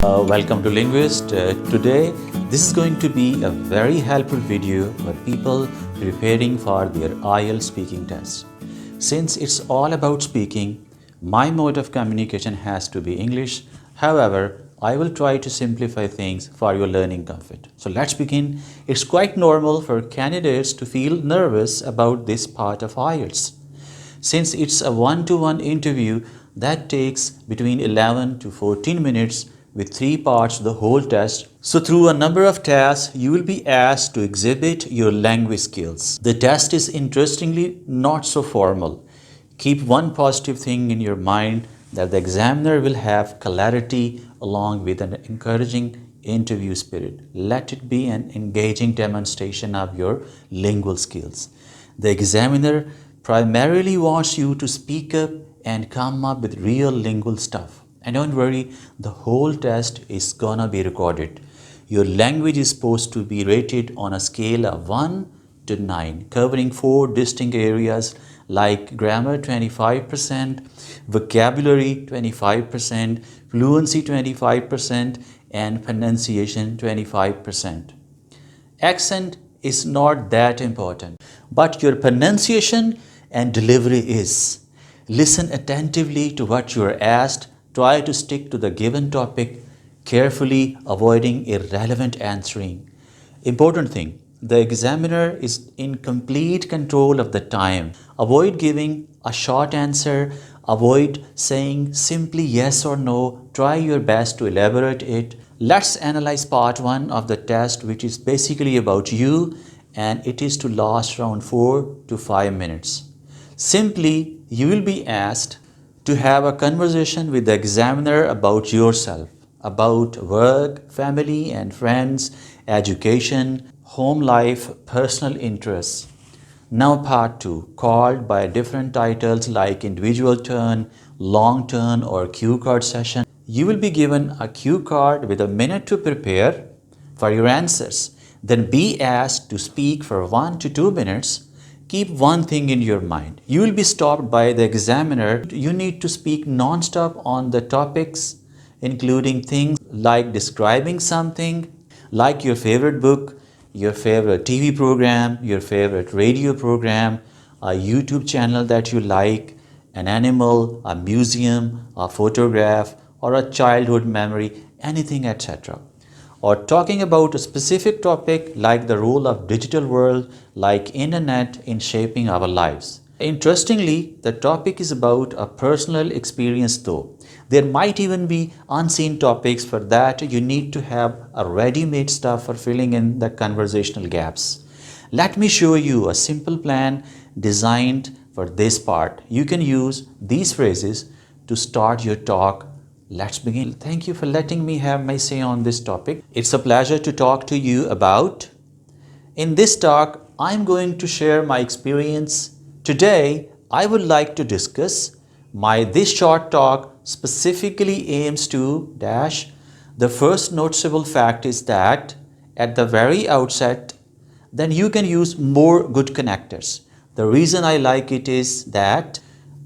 Welcome to Linguist. Today, this is going to be a very helpful video for people preparing for their IELTS speaking test. Since it's all about speaking, my mode of communication has to be English. However, I will try to simplify things for your learning comfort. So let's begin. It's quite normal for candidates to feel nervous about this part of IELTS. Since it's a one-to-one interview that takes between 11 to 14 minutes with 3 parts of the whole test. So through a number of tasks, you will be asked to exhibit your language skills. The test is interestingly not so formal. Keep one positive thing in your mind, that the examiner will have clarity along with an encouraging interview spirit. Let it be an engaging demonstration of your lingual skills. The examiner primarily wants you to speak up and come up with real lingual stuff. And don't worry, the whole test is gonna be recorded. Your language is supposed to be rated on a scale of 1 to 9, covering 4 distinct areas like grammar 25%, vocabulary 25%, fluency 25%, and pronunciation 25%. Accent is not that important, but your pronunciation and delivery is. Listen attentively to what you are asked. Try to stick to the given topic, carefully avoiding irrelevant answering. Important thing, the examiner is in complete control of the time. Avoid giving a short answer. Avoid saying simply yes or no. Try your best to elaborate it. Let's analyze part 1 of the test, which is basically about you, and it is to last around 4 to 5 minutes. Simply, you will be asked to have a conversation with the examiner about yourself, about work, family and friends, education, home life, personal interests. Now part 2, called by different titles like individual turn, long turn or cue card session. You will be given a cue card with a minute to prepare for your answers. Then be asked to speak for 1 to 2 minutes. Keep one thing in your mind. You will be stopped by the examiner. You need to speak non-stop on the topics, including things like describing something, like your favorite book, your favorite TV program, your favorite radio program, a YouTube channel that you like, an animal, a museum, a photograph, or a childhood memory, anything, etc. Or talking about a specific topic like the role of digital world, like internet in shaping our lives. Interestingly, the topic is about a personal experience though. There might even be unseen topics. For that you need to have a ready-made stuff for filling in the conversational gaps. Let me show you a simple plan designed for this part. You can use these phrases to start your talk. Let's begin. Thank you for letting me have my say on this topic. It's a pleasure to talk to you about. In this talk, I'm going to share my experience. Today, I would like to discuss this short talk specifically aims to dash. The first noticeable fact is that at the very outset, then you can use more good connectors. The reason I like it is that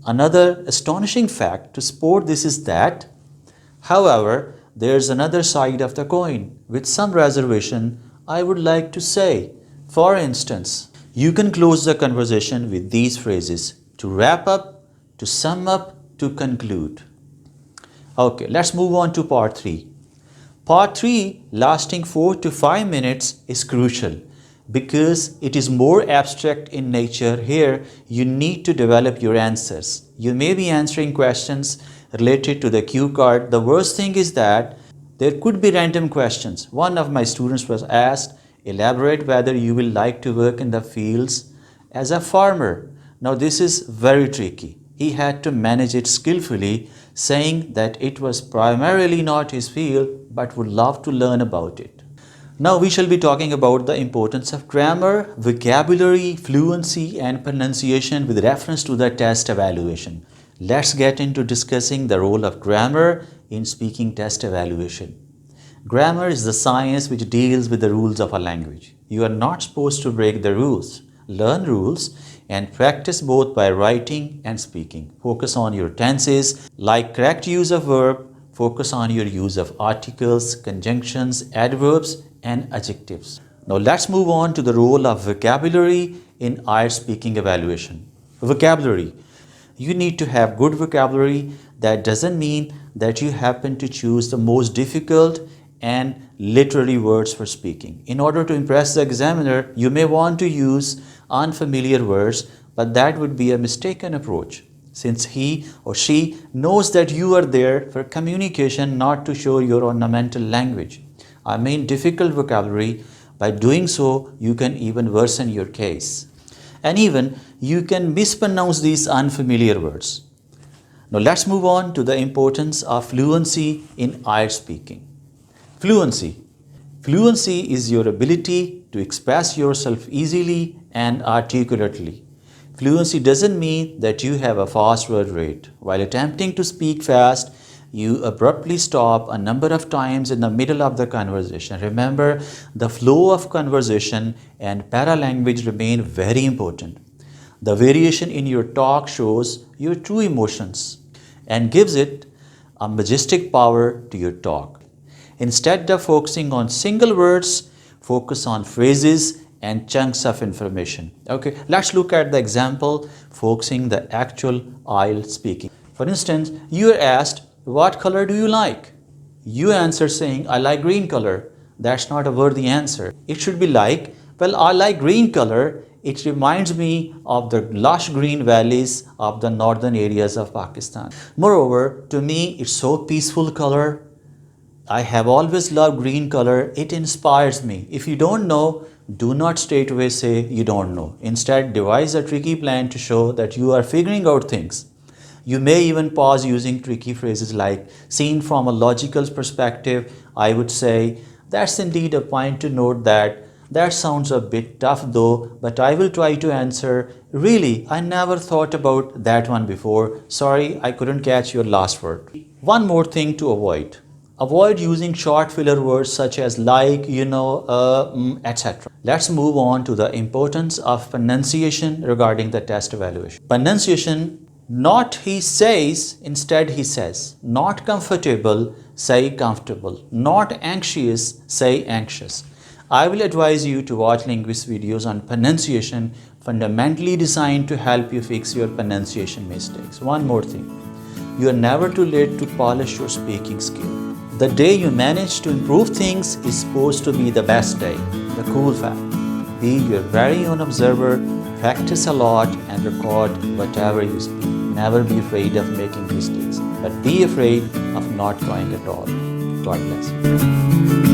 another astonishing fact to support this is that, however, there's another side of the coin. With some reservation, I would like to say, for instance, you can close the conversation with these phrases: to wrap up, to sum up, to conclude. Okay, let's move on to part 3. Part 3, lasting 4 to 5 minutes, is crucial because it is more abstract in nature. Here, you need to develop your answers. You may be answering questions related to the cue card. The worst thing is that there could be random questions. One of my students was asked, elaborate whether you will like to work in the fields as a farmer. Now this is very tricky. He had to manage it skillfully, saying that it was primarily not his field but would love to learn about it. Now we shall be talking about the importance of grammar, vocabulary, fluency and pronunciation with reference to the test evaluation. Let's get into discussing the role of grammar in speaking test evaluation. Grammar is the science which deals with the rules of a language. You are not supposed to break the rules. Learn rules and practice both by writing and speaking. Focus on your tenses, like correct use of verb, focus on your use of articles, conjunctions, adverbs, and adjectives. Now let's move on to the role of vocabulary in IELTS speaking evaluation. Vocabulary. You need to have good vocabulary. That doesn't mean that you happen to choose the most difficult and literary words for speaking. In order to impress the examiner, you may want to use unfamiliar words, but that would be a mistaken approach, since he or she knows that you are there for communication, not to show your ornamental language. I mean difficult vocabulary. By doing so, you can even worsen your case. And even you can mispronounce these unfamiliar words. Now let's move on to the importance of fluency in IELTS speaking. Fluency. Fluency is your ability to express yourself easily and articulately. Fluency doesn't mean that you have a fast word rate. While attempting to speak fast, you abruptly stop a number of times in the middle of the conversation. Remember, the flow of conversation and paralanguage remain very important. The variation in your talk shows your true emotions and gives it a majestic power to your talk. Instead of focusing on single words, focus on phrases and chunks of information. Okay, let's look at the example focusing the actual IELTS speaking. For instance, you are asked, what color do you like? You answer saying, I like green color. That's not a worthy answer. It should be like, well, I like green color. It reminds me of the lush green valleys of the northern areas of Pakistan. Moreover, to me, it's so peaceful color. I have always loved green color. It inspires me. If you don't know, do not straight away say you don't know. Instead, devise a tricky plan to show that you are figuring out things. You may even pause using tricky phrases like, seen from a logical perspective, I would say, that's indeed a point to note that sounds a bit tough though, but I will try to answer, really, I never thought about that one before. Sorry, I couldn't catch your last word. One more thing to avoid. Avoid using short filler words such as like, etc. Let's move on to the importance of pronunciation regarding the test evaluation. Pronunciation. Not he says, instead he says. Not comfortable, say comfortable. Not anxious, say anxious. I will advise you to watch Linguist videos on pronunciation, fundamentally designed to help you fix your pronunciation mistakes. One more thing. You are never too late to polish your speaking skill. The day you manage to improve things is supposed to be the best day, the cool fact. Be your very own observer, practice a lot and record whatever you speak. Never be afraid of making mistakes, but be afraid of not trying at all. God bless you.